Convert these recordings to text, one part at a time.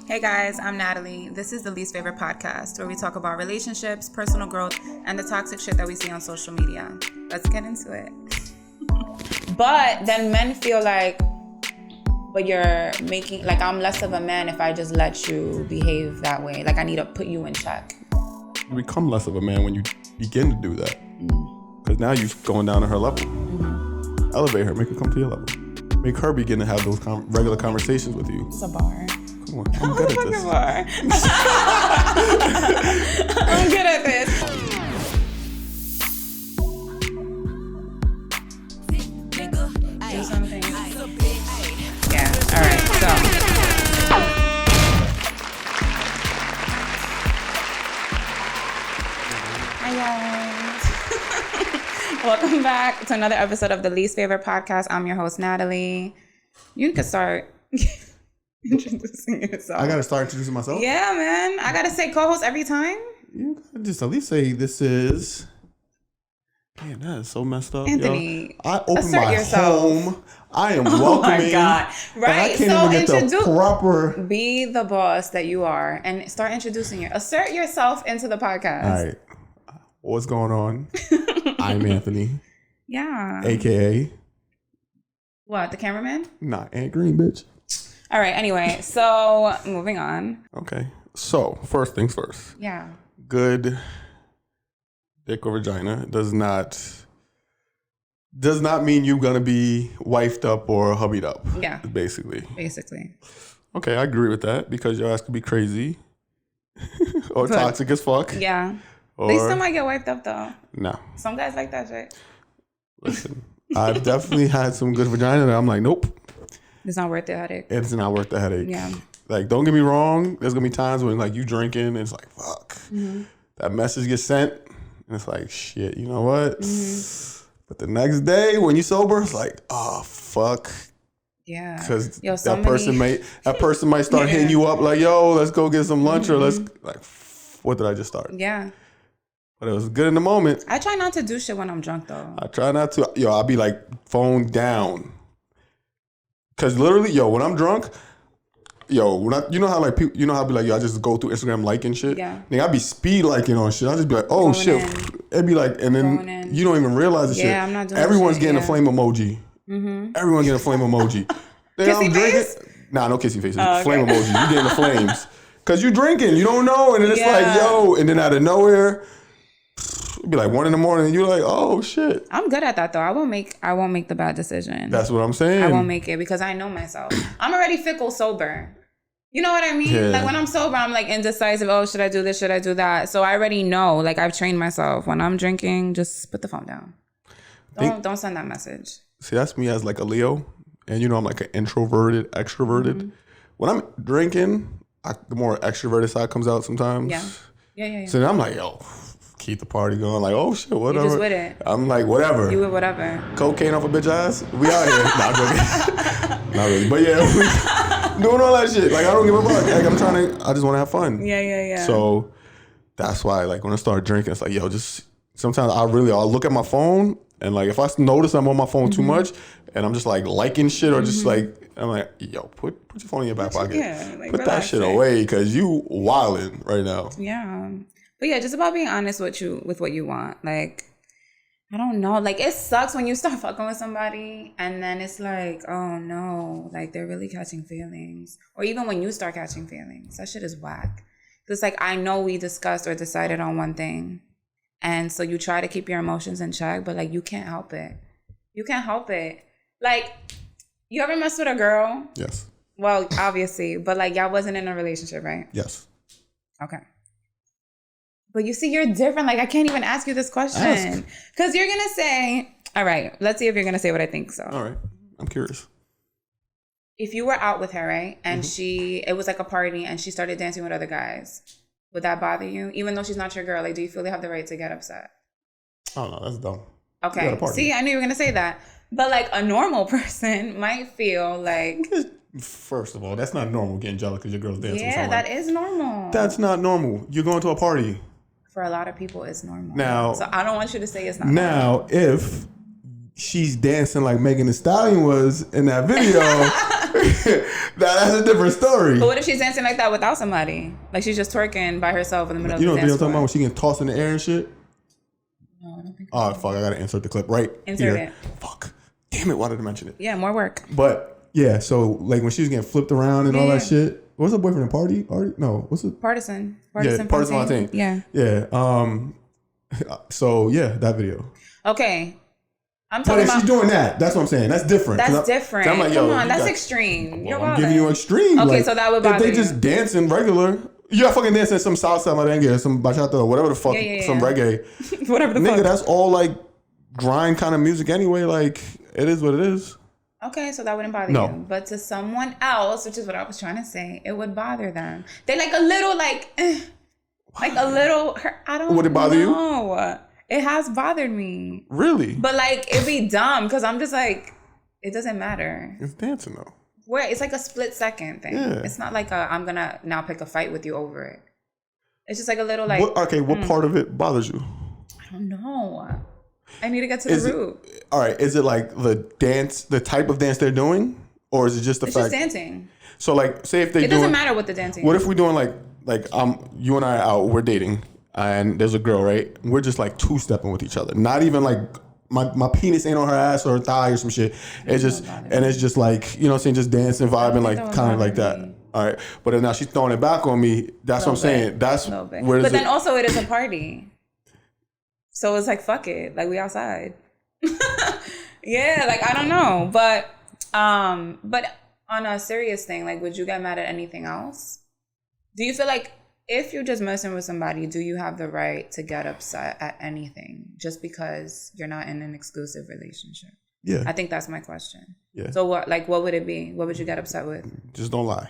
Hey guys, I'm Natalie. This is the Least Favorite Podcast, where we talk about relationships, personal growth, and the toxic shit that we see on social media. Let's get into it. But then men feel like, but you're making, like I'm less of a man if I just let you behave that way. Like I need to put you in check. You become less of a man when you begin to do that. Because now you're going down to her level. Elevate her, make her come to your level. Make her begin to have those regular conversations with you. It's a bar. Come on, I'm good at this. I'm good at this. Do something. Yeah, all right, so. Hi, guys. Welcome back to another episode of the Least Favorite Podcast. I'm your host, Natalie. You can start introducing yourself. I gotta start introducing myself? Yeah, man. I gotta say co-host every time. You gotta just at least say this is... Man, that is so messed up, Anthony, yo. I open assert my yourself. home. I am welcoming. Oh my God. Right. I can't even get the proper... Be the boss that you are and start introducing you. Assert yourself into the podcast. All right. What's going on? I'm Anthony. Yeah. AKA... What, the cameraman? Not Ant Green, bitch. All right. Anyway, so moving on. Okay. So, first things first. Yeah. Good dick or vagina does not mean you're gonna be wifed up or hubbied up. Yeah. Basically. Okay, I agree with that because your ass could be crazy or toxic as fuck. Yeah. Or, They still might get wiped up though. No. Some guys like that shit. Listen, I've definitely had some good vagina that I'm like, nope. It's not worth the headache. It's not worth the headache. Yeah. Like, don't get me wrong. There's gonna be times when like you drinking and it's like, fuck. Mm-hmm. That message gets sent and it's like, shit, you know what? Mm-hmm. But the next day when you sober, it's like, oh fuck. Yeah. Because that person might start hitting you up like, yo, let's go get some lunch or let's like, what did I just start? Yeah. But it was good in the moment. I try not to do shit when I'm drunk though. I try not to. Yo, I'll be like phone down. Cause literally, yo, when I'm drunk, you know how like people, you know how I be like, yo, I just go through Instagram liking shit. Yeah. Then I be speed liking on shit. I just be like, oh shit. It'd be like, and then you don't even realize the shit. Yeah, I'm not doing Everyone's shit, getting a flame emoji. Mm-hmm. Everyone getting a flame emoji. Then I'm drinking. Nah, no kissy faces. Okay. Flame emoji. You getting the flames. Cause you drinking, you don't know, and then it's like, yo, and then out of nowhere, it'd be like 1 a.m, and you're like, oh shit. I'm good at that though. I won't make the bad decision. That's what I'm saying. I won't make it because I know myself. I'm already fickle sober. You know what I mean? Yeah. Like when I'm sober, I'm like indecisive. Oh, should I do this? Should I do that? So I already know. Like I've trained myself. When I'm drinking, just put the phone down. Don't send that message. See, that's me as like a Leo, and you know I'm like an introverted, extroverted. Mm-hmm. When I'm drinking, the more extroverted side comes out sometimes. Yeah. So then I'm like, yo, keep the party going. Like, oh shit, whatever. You just with it. I'm like, whatever. You with whatever. Cocaine off a bitch ass. We out here. Nah, I'm joking. Not really, but yeah, we doing all that shit. Like I don't give a fuck. Like I just want to have fun. Yeah. So that's why, like, when I start drinking, it's like, yo, just sometimes I'll look at my phone and like if I notice I'm on my phone too much and I'm just like liking shit or just like. I'm like, yo, put your phone in your back pocket. Yeah, like put that shit away because you wildin' right now. Yeah. But yeah, just about being honest with what you want. Like, I don't know. Like, it sucks when you start fucking with somebody and then it's like, oh no, like they're really catching feelings. Or even when you start catching feelings, that shit is whack. It's like, I know we discussed or decided on one thing. And so you try to keep your emotions in check, but like, you can't help it. You can't help it. Like, you ever mess with a girl? Yes. Well, obviously, but like y'all wasn't in a relationship, right? Yes. Okay. But you see, you're different. Like I can't even ask you this question because you're gonna say, "All right, let's see if you're gonna say what I think." So. All right, I'm curious. If you were out with her, right, and it was like a party, and she started dancing with other guys, would that bother you? Even though she's not your girl, like, do you feel you have the right to get upset? Oh no, that's dumb. Okay. See, I knew you were gonna say that. But like a normal person might feel like... First of all, that's not normal getting jealous because your girl's dancing with someone. Yeah, that is normal. That's not normal. You're going to a party. For a lot of people, it's normal. Now, so I don't want you to say it's not normal. Now, if she's dancing like Megan Thee Stallion was in that video, that's a different story. But what if she's dancing like that without somebody? Like she's just twerking by herself in the middle of the dance You know what I'm talking floor. about when she getting tossed in the air and shit? No, I don't think Oh, fuck. I got to insert the clip right Insert here. it. Fuck. Damn it. Why did I mention it? Yeah, more work. But, yeah. So, like, when she was getting flipped around and all that shit. What's her boyfriend? Party? No. What's it? Partisan. Yeah, Partisan Fontaine. Yeah. Yeah. So, yeah, that video. Okay. I'm But talking if about... she's doing that, that's what I'm saying. That's different. That's different. I'm like, Come on, that's extreme. Well, I'm giving you extreme. Okay, like, so that would bother you. If they just dancing regular... You're fucking dancing some salsa merengue, some bachata, or whatever the fuck, some reggae. Whatever the Nigga, fuck. that's all like grind kind of music anyway. Like, it is what it is. Okay, so that wouldn't bother you. But to someone else, which is what I was trying to say, it would bother them. They like a little, like a little, I don't know. Would it bother you? It has bothered me. Really? But like, it'd be dumb because I'm just like, it doesn't matter. It's dancing though. Where it's like a split second thing. Yeah. It's not like I'm gonna now pick a fight with you over it. It's just like a little like. What part of it bothers you? I don't know. I need to get to the root. All right, is it like the type of dance they're doing, or is it just the fact? It's just dancing. So like, say if It doesn't matter what the dancing. What if we're doing like you and I are out, we're dating, and there's a girl, right? We're just like two-stepping with each other. Not even like my penis ain't on her ass or her thigh or some shit. It's just it's just like, you know what I'm saying, just dancing, vibing, like kind of like that. All right, but then now she's throwing it back on me. That's what I'm saying. That's where. But then also it is a party, so it's like fuck it, like we outside. Yeah, like I don't know, but on a serious thing, like would you get mad at anything else? Do you feel like if you're just messing with somebody, do you have the right to get upset at anything just because you're not in an exclusive relationship? Yeah. I think that's my question. Yeah. So what would it be? What would you get upset with? Just don't lie.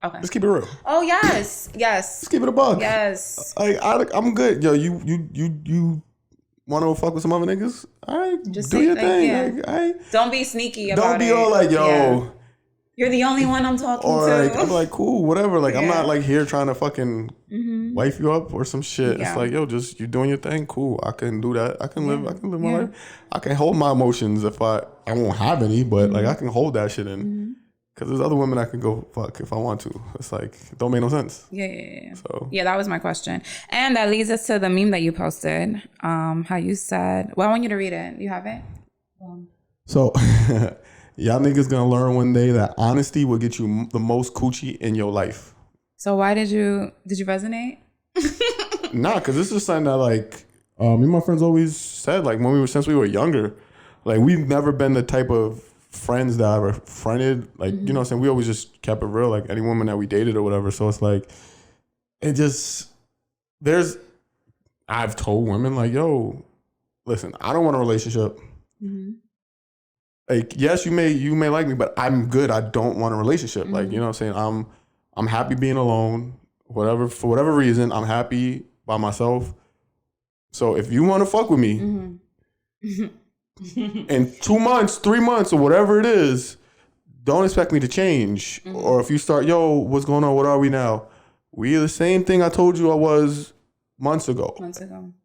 Okay. Let's keep it real. Oh yes. Yes. Let's keep it a bug. Yes. I'm good. Yo, you want to fuck with some other niggas? All right, just do your thing. Yeah. Like, don't be sneaky about it. Don't be all like, yo. Yeah. You're the only one I'm talking to. Like, I'm like, cool, whatever. Like, I'm not like here trying to fucking wife you up or some shit. Yeah. It's like, yo, just you doing your thing. Cool. I can do that. I can live my life. I can hold my emotions if I won't have any, but like I can hold that shit in. Because there's other women I can go fuck if I want to. It's like, it don't make no sense. Yeah. So yeah, that was my question. And that leads us to the meme that you posted. How you said, well, I want you to read it. You have it? So y'all niggas gonna learn one day that honesty will get you the most coochie in your life. So why did you resonate? Nah, because this is something that like me and my friends always said, like since we were younger, like we've never been the type of friends that I ever friended, like you know what I'm saying, we always just kept it real, like any woman that we dated or whatever. So it's like I've told women like, yo, listen, I don't want a relationship. Like, yes, you may like me, but I'm good. I don't want a relationship. Like, you know what I'm saying? I'm happy being alone. For whatever reason, I'm happy by myself. So if you want to fuck with me in 2 months, 3 months, or whatever it is, don't expect me to change. Or if you start, yo, what's going on? What are we now? We are the same thing I told you I was months ago.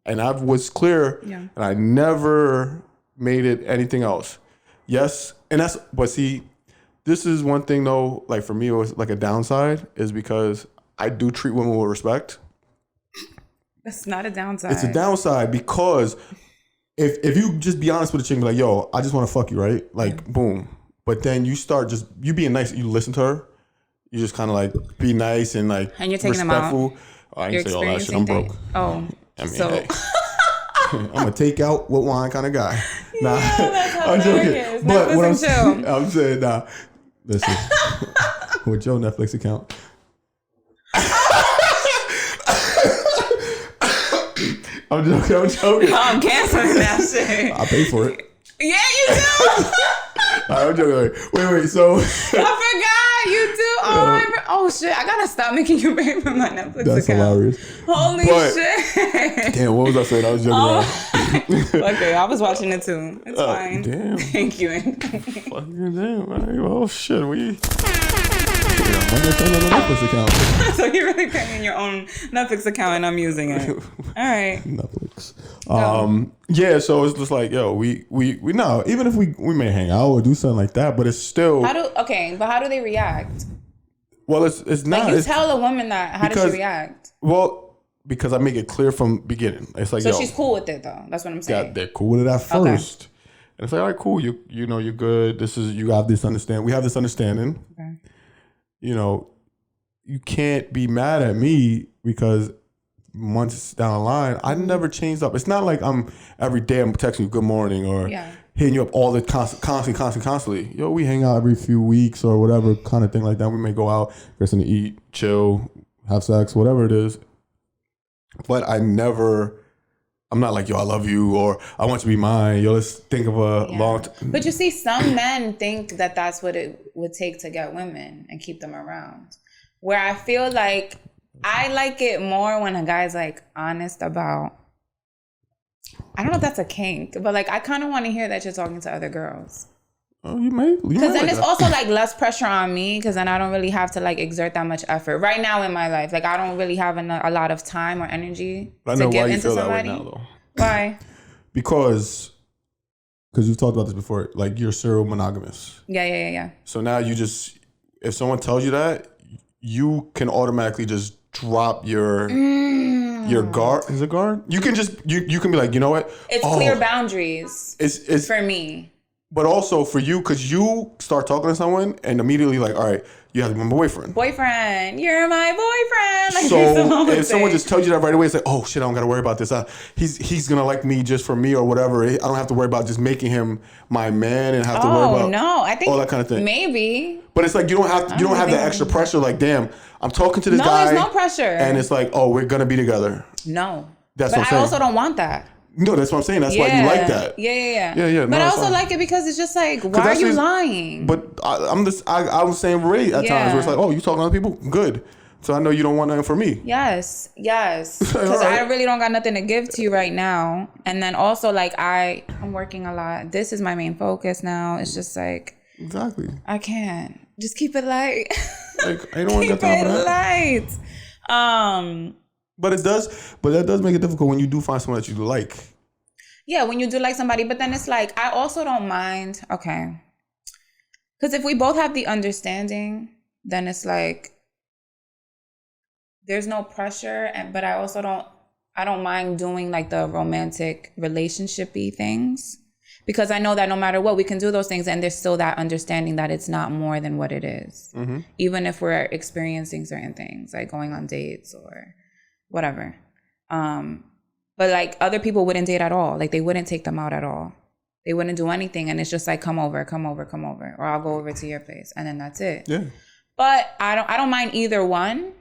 And I was clear, and I never made it anything else. Yes, but see, this is one thing though, like for me, it was like a downside, is because I do treat women with respect. That's not a downside. It's a downside because if you just be honest with a chick, be like, yo, I just want to fuck you, right? Like, boom. But then you start you being nice, you listen to her, you just kind of like be nice and like and you're taking respectful. them out. Oh, I didn't say all that shit, I'm broke. Oh, I mean, so. hey. I'm a take out with wine kind of guy. Nah, that's I'm joking. But what I'm saying, nah, listen, with your Netflix account. I'm joking. I'm canceling that shit. I pay for it. Yeah, you do. I'm joking. Wait. So I forgot you do. Oh shit! I gotta stop making you pay for my Netflix account. That's hilarious. Holy shit! Damn, what was I saying? I was joking. Okay, I was watching it too. It's fine. Damn. Thank you. Fucking damn. Right. Well, shit. Netflix account. So you're really paying your own Netflix account, and I'm using it. All right. Netflix. Yeah, so it's just like, yo, we no, even if we may hang out or do something like that, but it's still but how do they react? Well, it's not. Like you tell a woman that, how does she react? Well, because I make it clear from beginning. It's like, so she's cool with it though. That's what I'm saying. Yeah, they're cool with it at first. Okay. And it's like, all right, cool. You know, you're good. You have this understanding. We have this understanding. Okay. You know, you can't be mad at me because months down the line, I never changed up. It's not like I'm every day I'm texting you good morning or hitting you up all the constantly. Yo, we hang out every few weeks or whatever kind of thing like that. We may go out, get something to eat, chill, have sex, whatever it is. But I'm not like, yo, I love you or I want you to be mine. Yo, let's think of a long time. But you see, some men think that that's what it would take to get women and keep them around. Where I feel like I like it more when a guy's like honest about, I don't know if that's a kink, but like I kind of want to hear that you're talking to other girls. Oh, you may. Because then it's also like less pressure on me because then I don't really have to like exert that much effort right now in my life. Like I don't really have a lot of time or energy to give into somebody. That way now, though. Why? Because you've talked about this before. Like you're serial monogamous. Yeah. So now if someone tells you that, you can automatically just drop your guard. Is it guard? You can just you can be like, you know what? It's clear boundaries. It's for me. But also for you, because you start talking to someone and immediately like, all right, you have to be my boyfriend. Boyfriend, you're my boyfriend. Like so if someone just tells you that right away, it's like, oh shit, I don't got to worry about this. He's gonna like me just for me or whatever. I don't have to worry about just making him my man and have to worry about I think all that kind of thing. Maybe. But it's like you don't have the extra pressure. Like, damn, I'm talking to this guy. No, there's no pressure. And it's like, oh, we're gonna be together. No. That's but what I'm saying. I also don't want that. No, that's what I'm saying. That's why you like that. Yeah. But I also like it because it's just like, why are you lying? But I was saying Ray at times where it's like, oh, you talking to other people? Good. So I know you don't want nothing for me. Yes. Because I really don't got nothing to give to you right now. And then also like I'm working a lot. This is my main focus now. It's just like. Exactly. I can't. Just keep it light. Like, I don't want to get time for that. Light. But that does make it difficult when you do find someone that you like. Yeah, when you do like somebody, but then it's like, I also don't mind, okay. Because if we both have the understanding, then it's like, there's no pressure, but I don't mind doing like the romantic relationship-y things. Because I know that no matter what, we can do those things and there's still that understanding that it's not more than what it is. Mm-hmm. Even if we're experiencing certain things, like going on dates or whatever. But like other people wouldn't date at all. Like they wouldn't take them out at all. They wouldn't do anything. And it's just like, come over. Or I'll go over to your place. And then that's it. Yeah. But I don't mind either one.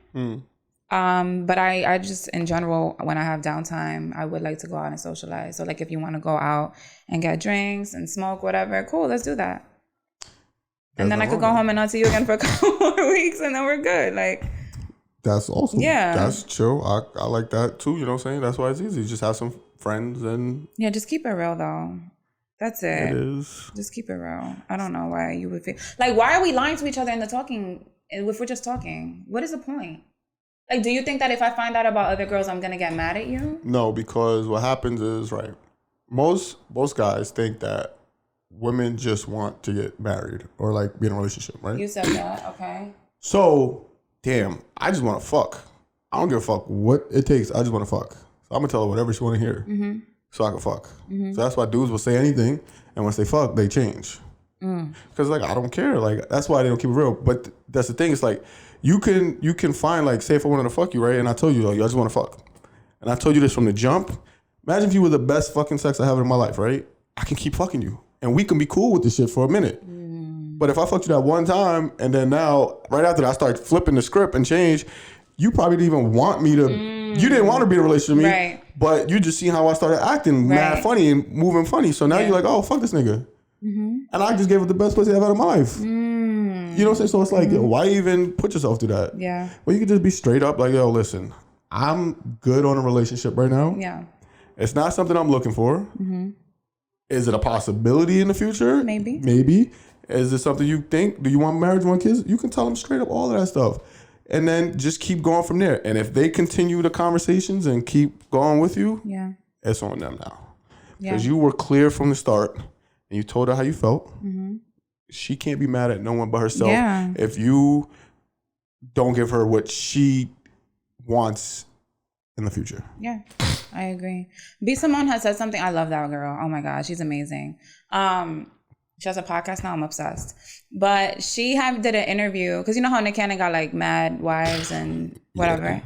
But I just, in general, when I have downtime, I would like to go out and socialize. So like if you want to go out and get drinks and smoke, whatever, cool, let's do that. And then I could go home and not see you again for a couple more weeks and then we're good. Like, that's awesome. Yeah. That's chill. I like that too. You know what I'm saying? That's why it's easy. You just have some friends and. Yeah, just keep it real though. That's it. It is. Just keep it real. I don't know why you would feel. Like, why are we lying to each other in the talking if we're just talking? What is the point? Like, do you think that if I find out about other girls, I'm going to get mad at you? No, because what happens is, right, most guys think that women just want to get married or, like, be in a relationship, right? You said that, okay. So, damn, I just want to fuck. I don't give a fuck what it takes. I just want to fuck. So I'm going to tell her whatever she want to hear so I can fuck. So that's why dudes will say anything, and once they fuck, they change. Because, like, I don't care. Like, that's why they don't keep it real. But that's the thing. It's like, you can find, like, say if I wanted to fuck you, right? And I told you, like, I just want to fuck. And I told you this from the jump. Imagine if you were the best fucking sex I have in my life, right? I can keep fucking you. And we can be cool with this shit for a minute. But if I fucked you that one time, and then now, right after that, I start flipping the script and change, you probably didn't even want me to, you didn't want to be in a relationship with me. Right. But you just seen how I started acting mad funny and moving funny. So now you're like, oh, fuck this nigga. And I just gave it the best pussy I've had in my life. You know what I'm saying? So it's like, yo, why even put yourself through that? Yeah. Well, you could just be straight up like, yo, listen, I'm good on a relationship right now. Yeah. It's not something I'm looking for. Is it a possibility in the future? Maybe. Is it something you think? Do you want marriage, want kids? You can tell them straight up all of that stuff. And then just keep going from there. And if they continue the conversations and keep going with you, it's on them now. Because you were clear from the start and you told her how you felt. Mm-hmm. She can't be mad at no one but herself if you don't give her what she wants in the future. Yeah, I agree. B. Simone has said something. I love that girl. Oh my God, she's amazing. She has a podcast now. I'm obsessed. But she did an interview because you know how Nick Cannon got like mad wives and whatever. Yeah.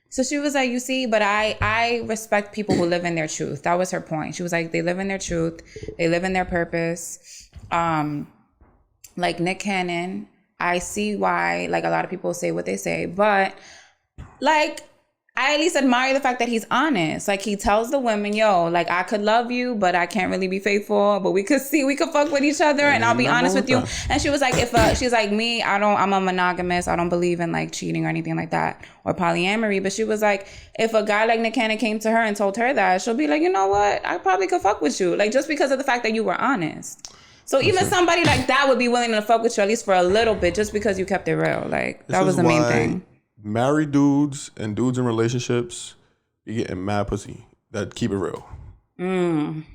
So she was like, you see, but I respect people who live in their truth. That was her point. She was like, they live in their truth. They live in their purpose. Like Nick Cannon, I see why like a lot of people say what they say, but like I at least admire the fact that he's honest. Like he tells the women, yo, like I could love you, but I can't really be faithful, but we could fuck with each other and I'll be honest with you. And she was like, she's like me, I'm a monogamous. I don't believe in like cheating or anything like that or polyamory. But she was like, if a guy like Nick Cannon came to her and told her that, she'll be like, you know what? I probably could fuck with you. Like just because of the fact that you were honest. So even somebody like that would be willing to fuck with you at least for a little bit just because you kept it real. Like that was the main thing. Married dudes and dudes in relationships be getting mad pussy that keep it real. Bruh.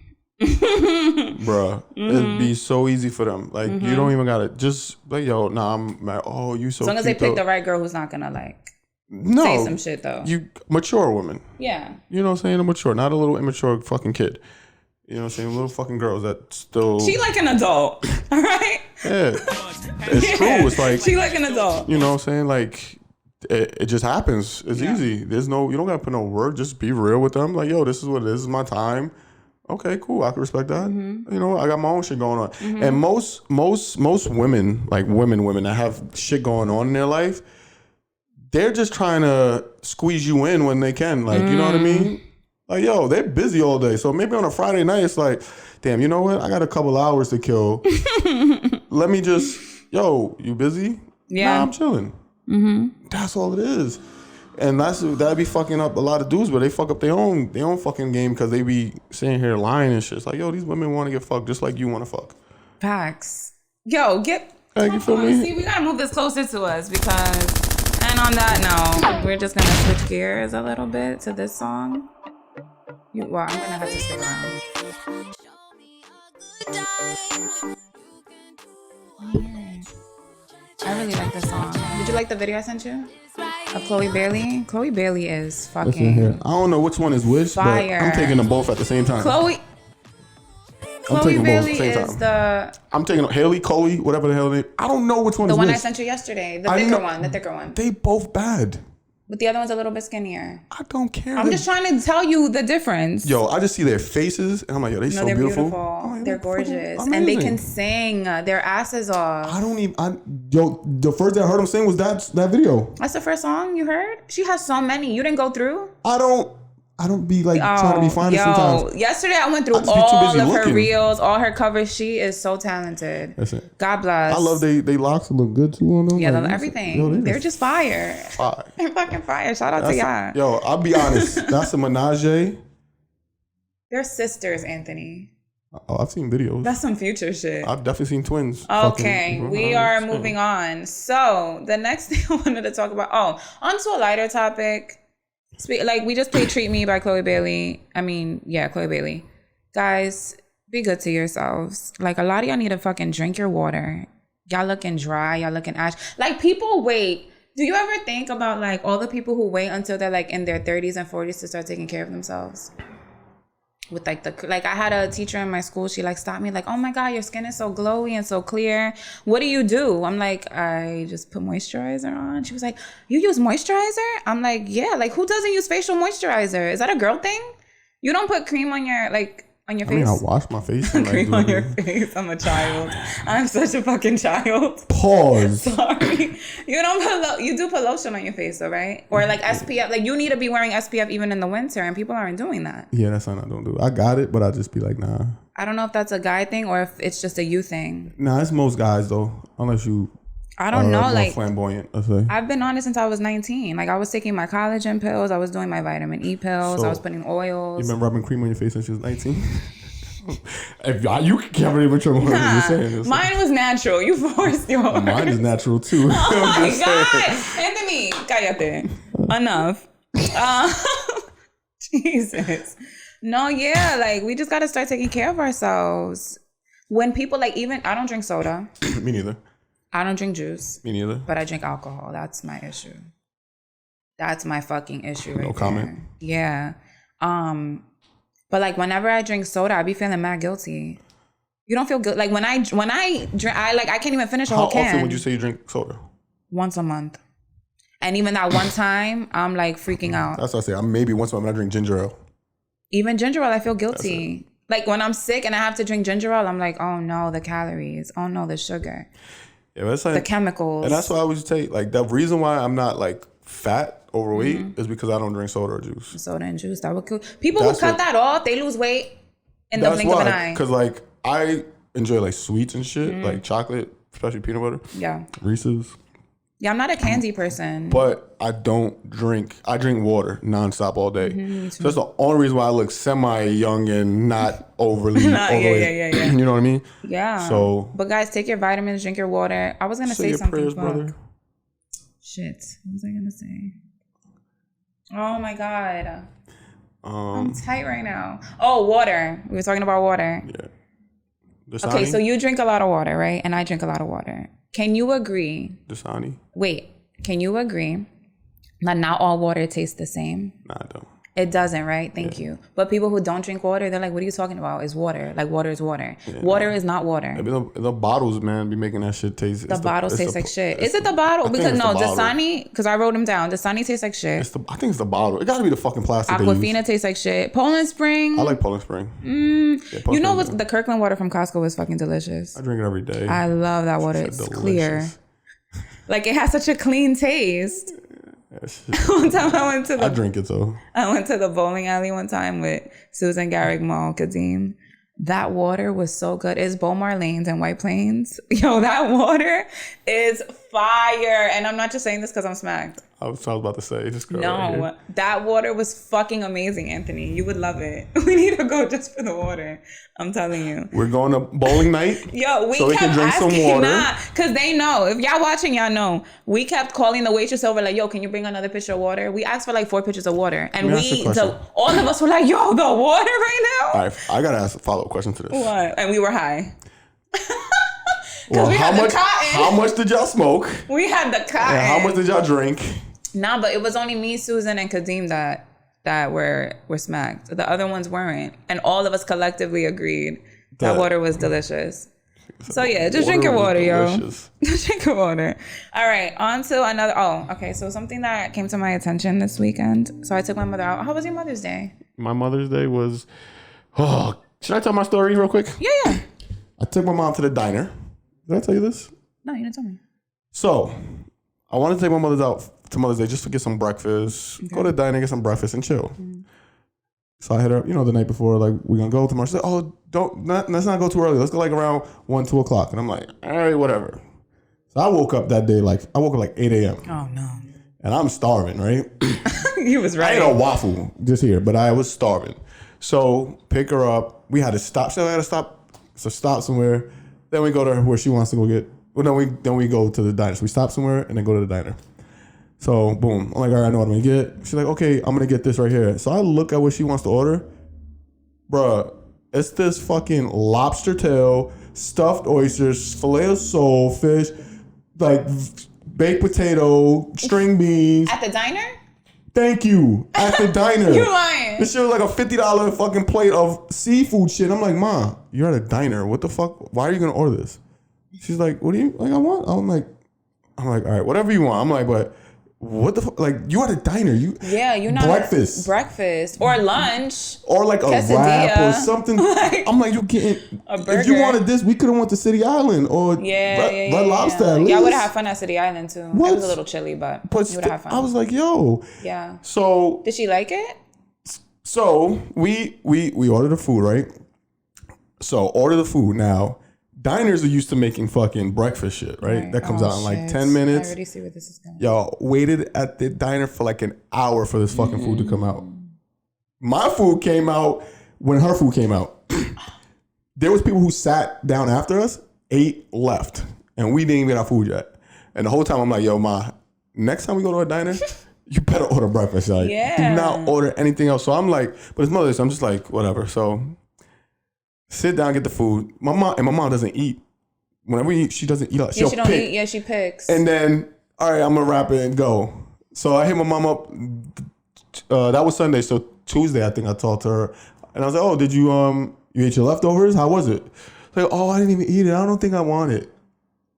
It'd be so easy for them. Like you don't even gotta just like, yo, nah, I'm married. Oh, you so as long as they pick the right girl who's not gonna like say some shit though. You mature woman. Yeah. You know what I'm saying? A mature, not a little immature fucking kid. You know what I'm saying? Little fucking girls that still... She like an adult, all right? Yeah. It's true. It's like... She like an adult. You know what I'm saying? Like, it just happens. It's easy. There's no... You don't gotta put no work. Just be real with them. Like, yo, this is what it is. This is my time. Okay, cool. I can respect that. Mm-hmm. You know, I got my own shit going on. Mm-hmm. And most women, like women that have shit going on in their life, they're just trying to squeeze you in when they can. Like, you know what I mean? Like, yo, they're busy all day. So maybe on a Friday night, it's like, damn, you know what? I got a couple hours to kill. Let me just, yo, you busy? Yeah. Nah, I'm chilling. Mm-hmm. That's all it is. And that'd be fucking up a lot of dudes, but they fuck up their own fucking game because they be sitting here lying and shit. It's like, yo, these women want to get fucked just like you want to fuck. Facts. Yo, you feel me? See, we got to move this closer to us because, and on that note, we're just going to switch gears a little bit to this song. I'm gonna have to stick around. I really like this song. Did you like the video I sent you? Of Chloe Bailey? Chloe Bailey is fucking... I don't know which one is which, fire. But I'm taking them both at the same time. Chloe Bailey is the... I'm taking Haley, Chloe, whatever the hell they... I don't know which one is which. The one I sent you yesterday. The thicker one. They both bad. But the other one's a little bit skinnier. I don't care. I'm just trying to tell you the difference. Yo, I just see their faces and I'm like, yo, they're beautiful. Like, they're gorgeous. And they can sing their asses off. The first day I heard them sing was that video. That's the first song you heard? She has so many. You didn't go through? I don't be like trying to be funny sometimes. Yesterday I went through all of her reels, all her covers. She is so talented. That's it. God bless. I love they locks look good too on them. Yeah, like, everything. They're just fire. They're fucking fire. Shout out to y'all. Yo, I'll be honest. That's a menage. They're sisters, Anthony. Oh, I've seen videos. That's some future shit. I've definitely seen twins. Okay, we are moving on. So the next thing I wanted to talk about. Onto a lighter topic. Like, we just played Treat Me by Chloe Bailey. Chloe Bailey. Guys, be good to yourselves. Like, a lot of y'all need to fucking drink your water. Y'all looking dry. Y'all looking ash. Like, people wait. Do you ever think about, like, all the people who wait until they're, like, in their 30s and 40s to start taking care of themselves? With, like, I had a teacher in my school. She, like, stopped me, like, oh, my God, your skin is so glowy and so clear. What do? I'm like, I just put moisturizer on. She was like, you use moisturizer? I'm like, yeah. Like, who doesn't use facial moisturizer? Is that a girl thing? You don't put cream on your, like... on your face? I wash my face. And cream on your face. I'm a child. I'm such a fucking child. Pause. Sorry. You do put lotion on your face though, right? Or like SPF. Like, you need to be wearing SPF even in the winter, and people aren't doing that. Yeah, that's something I don't do. I got it, but I just be like, nah. I don't know if that's a guy thing or if it's just a you thing. Nah, it's most guys though. Unless you... I don't know, like flamboyant. I say. I've been on it since I was 19. Like, I was taking my collagen pills, I was doing my vitamin E pills, I was putting oils. You been rubbing cream on your face since she was 19? You can't really what you're saying. Mine was natural. You forced yours. Mine is natural too. Oh my God, Anthony, cállate. Enough. Jesus. No, yeah, like we just gotta start taking care of ourselves. When people like, even I don't drink soda. Me neither. I don't drink juice. Me neither. But I drink alcohol. That's my issue. That's my fucking issue right No comment. there. Yeah. But like whenever I drink soda, I be feeling mad guilty. You don't feel good. Like when I drink, I can't even finish a whole can. How often would you say you drink soda? Once a month. And even that one time, I'm like freaking out. That's what I say. I'm maybe once a month when I drink ginger ale. Even ginger ale, I feel guilty. Like when I'm sick and I have to drink ginger ale, I'm like, oh no, the calories. Oh no, the sugar. Yeah, that's like, the chemicals. And that's why I always say, like, the reason why I'm not like fat, overweight, is because I don't drink soda or juice. Soda and juice, that would kill. People who cut that off, they lose weight in the blink of an eye. Because like I enjoy like sweets and shit, like chocolate, especially peanut butter. Yeah. Reese's. Yeah, I'm not a candy person. But I don't drink. I drink water nonstop all day. So that's the only reason why I look semi-young and not overly overweight. Yeah. You know what I mean? Yeah. So. But guys, take your vitamins, drink your water. I was going to say your something. Prayers, brother. Shit. What was I going to say? Oh my God. I'm tight right now. Oh, water. We were talking about water. Yeah. Okay, so you drink a lot of water, right? And I drink a lot of water. Can you agree? Dasani. Wait, can you agree that not all water tastes the same? Nah, I don't. It doesn't, right? Thank you. But people who don't drink water, they're like, what are you talking about? It's water. Like, water is water. Yeah, water is not water. The bottles, man, be making that shit taste. The bottles taste like shit. Is it the bottle? Because no, Dasani, because I wrote them down. Dasani tastes like shit. I think it's the bottle. It got to be the fucking plastic. Aquafina tastes like shit. Poland Spring. I like Poland Spring. Yeah, you know what? The Kirkland water from Costco is fucking delicious. I drink it every day. I love that water. It's clear. Like, it has such a clean taste. One time I drink it though. I went to the bowling alley one time with Susan, Garrick, Mal, Kadeem. That water was so good. It's Beaumar Lanes and White Plains. Yo, that water is fire. And I'm not just saying this because I'm smacked. I was about to say, just girl. No, right that water was fucking amazing, Anthony. You would love it. We need to go just for the water. I'm telling you. We're going to bowling night. Yo, so we can drink some water. Because they know. If y'all watching, y'all know. We kept calling the waitress over like, yo, can you bring another pitcher of water? We asked for like 4 pitchers of water. And all of us were like, yo, the water right now? All right, I got to ask a follow-up question to this. What? And we were high. Well, how much did y'all smoke? We had the cotton. And how much did y'all drink? Nah, but it was only me, Susan, and Kadeem that were smacked. The other ones weren't. And all of us collectively agreed that water was delicious. So yeah, just drink your water, yo. Just drink your water. All right, on to another. Oh, okay. So something that came to my attention this weekend. So I took my mother out. How was your Mother's Day? My Mother's Day was. Oh, should I tell my story real quick? Yeah. I took my mom to the diner. Did I tell you this? No, you didn't tell me. So, I wanted to take my mother out to Mother's Day just to get some breakfast. Okay. Go to the diner, get some breakfast, and chill. So I hit her, the night before, like, we're going to go tomorrow. She said, oh, let's not go too early. Let's go, like, around 1, 2 o'clock. And I'm like, all right, whatever. So I woke up that day, like 8 a.m. Oh, no. And I'm starving, right? You was right. I ate a waffle just here, but I was starving. So pick her up. We had to stop. So I had to stop. So stop somewhere. Then we go to where she wants to go get. Well, then we go to the diner. So we stop somewhere and then go to the diner. So boom. I'm like, all right, I know what I'm gonna get. She's like, okay, I'm gonna get this right here. So I look at what she wants to order. Bruh, it's this fucking lobster tail, stuffed oysters, filet of sole, fish, like baked potato, string beans. At the diner? Thank you. At the diner. You're lying. This shit was like a $50 fucking plate of seafood shit. I'm like, Ma, you're at a diner. What the fuck? Why are you gonna order this? She's like, what do you like? I want. I'm like, all right, whatever you want. I'm like, but what the fuck? Like, you at a diner? You're not breakfast or lunch or like a wrap or something. I'm like, you getting a burger. If you wanted this, we could have went to City Island or Red Lobster. Yeah, I would have had fun at City Island too. What? It was a little chilly, but you would have had fun. I was like, yo. Yeah. So did she like it? So we ordered the food, right? So order the food now. Diners are used to making fucking breakfast shit, right? That comes out in like 10 minutes. I already see where this is going. Y'all waited at the diner for like an hour for this fucking food to come out. My food came out when her food came out. There was people who sat down after us, ate, left. And we didn't even get our food yet. And the whole time I'm like, yo, Ma, next time we go to a diner, you better order breakfast. Like, do not order anything else. So I'm like, but it's Mother's Day, so I'm just like, whatever. So sit down, get the food. My mom doesn't eat. Whenever she doesn't eat, she'll pick. Yeah, she picks. And then, all right, I'm gonna wrap it and go. So I hit my mom up. That was Sunday, so Tuesday I think I talked to her, and I was like, "Oh, did you ate your leftovers? How was it?" Like, "Oh, I didn't even eat it. I don't think I want it."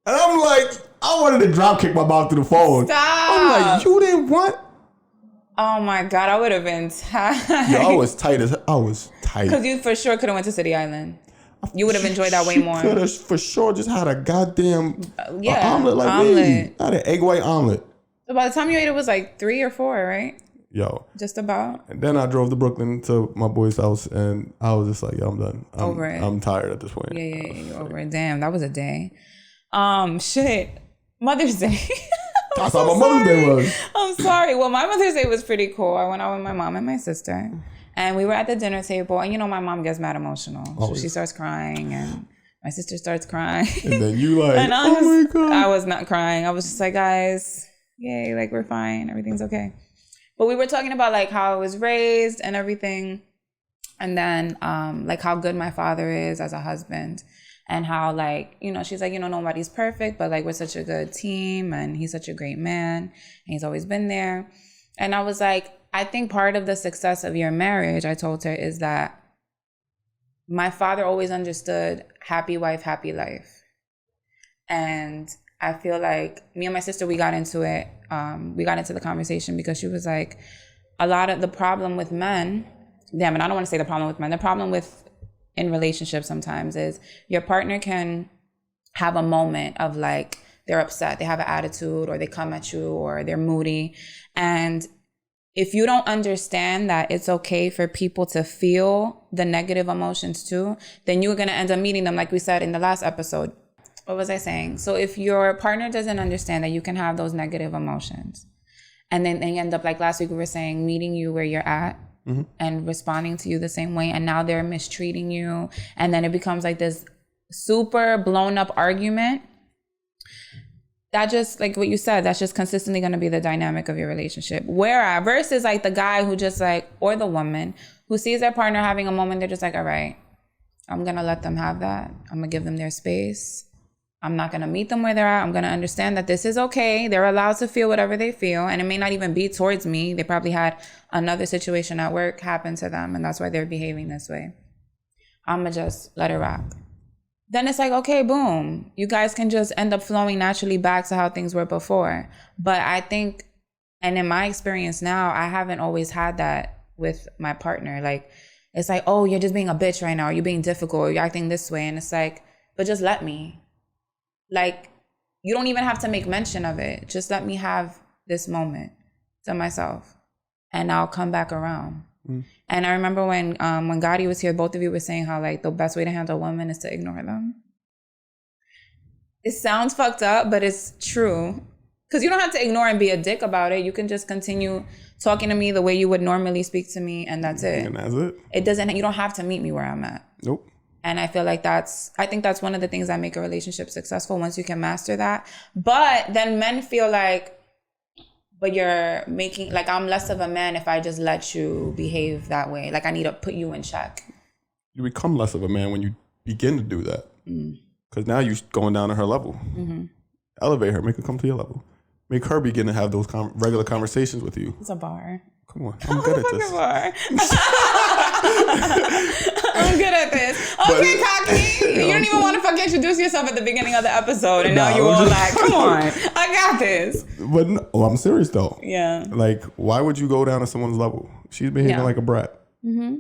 And I'm like, I wanted to drop kick my mom through the phone. Stop. I'm like, "You didn't want?" Oh my God, I would have been tight. Yeah, I was tight. Because you for sure could have went to City Island. You would have enjoyed that way more. Could have for sure just had a goddamn omelet like omelet. me. I had an egg white omelet. So by the time you ate it was like 3 or 4, right? Yo. Just about. And then I drove to Brooklyn to my boy's house, and I was just like, yo, I'm done. Over it. I'm tired at this point. Yeah, you're over it. Damn, that was a day. Shit. Mother's Day. That's how my Mother's Day was. I'm sorry. Well, my Mother's Day was pretty cool. I went out with my mom and my sister. And we were at the dinner table. And you know, my mom gets mad emotional. So she starts crying and my sister starts crying. And then you like, and my God. I was not crying. I was just like, guys, yay, like we're fine. Everything's okay. But we were talking about like how I was raised and everything. And then like how good my father is as a husband. And how like, you know, she's like, you know, nobody's perfect, but like we're such a good team and he's such a great man and he's always been there. And I was like, I think part of the success of your marriage, I told her, is that my father always understood happy wife, happy life. And I feel like me and my sister, we got into it. We got into the conversation because she was like, a lot of the problem with men, damn it, I don't want to say the problem with men, the problem with in relationships sometimes is your partner can have a moment of like, they're upset, they have an attitude, or they come at you, or they're moody. And if you don't understand that it's okay for people to feel the negative emotions too, then you're going to end up meeting them, like we said in the last episode. What was I saying? So if your partner doesn't understand that you can have those negative emotions, and then they end up, like last week we were saying, meeting you where you're at, mm-hmm. and responding to you the same way, and now they're mistreating you, and then it becomes like this super blown up argument. That just, like what you said, that's just consistently going to be the dynamic of your relationship. Whereas versus like the guy who just like, or the woman who sees their partner having a moment, they're just like, all right, I'm going to let them have that. I'm going to give them their space. I'm not going to meet them where they're at. I'm going to understand that this is okay. They're allowed to feel whatever they feel. And it may not even be towards me. They probably had another situation at work happen to them, and that's why they're behaving this way. I'm going to just let it rock. Then it's like, okay, boom. You guys can just end up flowing naturally back to how things were before. But I think, and in my experience now, I haven't always had that with my partner. Like, it's like, oh, you're just being a bitch right now. Or you're being difficult. Or you're acting this way. And it's like, but just let me. Like, you don't even have to make mention of it. Just let me have this moment to myself. And I'll come back around. Mm. And I remember when Gotti was here, both of you were saying how like the best way to handle women is to ignore them. It sounds fucked up, but it's true. Because you don't have to ignore and be a dick about it. You can just continue talking to me the way you would normally speak to me, and that's it. And that's it. It doesn't. You don't have to meet me where I'm at. Nope. And I feel like I think that's one of the things that make a relationship successful once you can master that. But then men feel like, but you're making, like, I'm less of a man if I just let you behave that way. Like, I need to put you in check. You become less of a man when you begin to do that. Because now you're going down to her level. Mm-hmm. Elevate her, make her come to your level. Make her begin to have those regular conversations with you. It's a bar. Come on, I'm good at this. Bar. I'm good at this. Okay, cocky. You don't even want to fucking introduce yourself at the beginning of the episode, and now you're all like, come on, I got this. But no, I'm serious though. Yeah. Like, why would you go down to someone's level? She's behaving like a brat. Mm-hmm.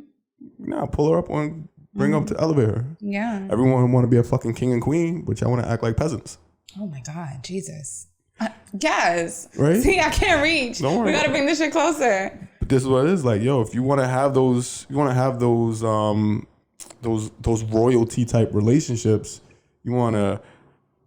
Nah, pull her up on, bring her up to elevate her. Yeah. Everyone want to be a fucking king and queen, but y'all want to act like peasants. Oh my God, Jesus. Yes. Right? See, I can't reach. Don't worry. We got to bring this shit closer. But this is what it is. Like, yo, if you want to have those, those royalty type relationships, you want to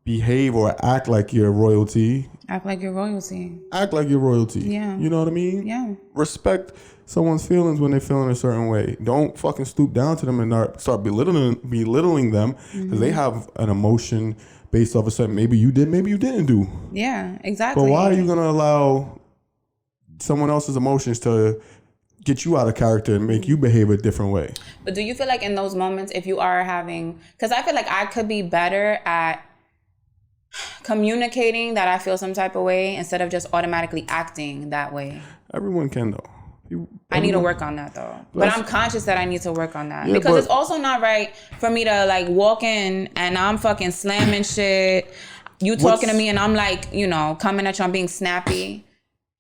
behave or act like you're royalty. Act like you're royalty. Act like you're royalty. Yeah. You know what I mean? Yeah. Respect someone's feelings when they're feeling a certain way. Don't fucking stoop down to them and start belittling them because they have an emotion based off of something maybe you did, maybe you didn't do. Yeah, exactly. But why are you going to allow someone else's emotions to get you out of character and make you behave a different way. But do you feel like in those moments, if you are having, because I feel like I could be better at communicating that I feel some type of way instead of just automatically acting that way. Everyone can though. I need to work on that though. But I'm conscious that I need to work on that. Because it's also not right for me to like walk in and I'm fucking slamming shit. You talking to me and I'm like, you know, coming at you, I'm being snappy.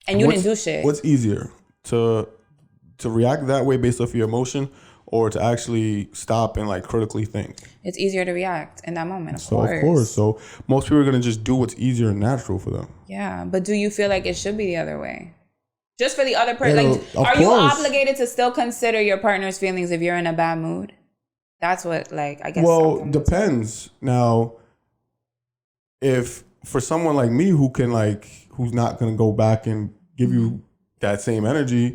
And you didn't do shit. What's easier? To react that way based off your emotion, or to actually stop and like critically think? It's easier to react in that moment, of course. So most people are going to just do what's easier and natural for them. Yeah, but do you feel like it should be the other way? Just for the other person? Like, are you obligated to still consider your partner's feelings if you're in a bad mood? That's what, like, I guess. Well, depends. Now, if for someone like me who can like, who's not going to go back and give you that same energy,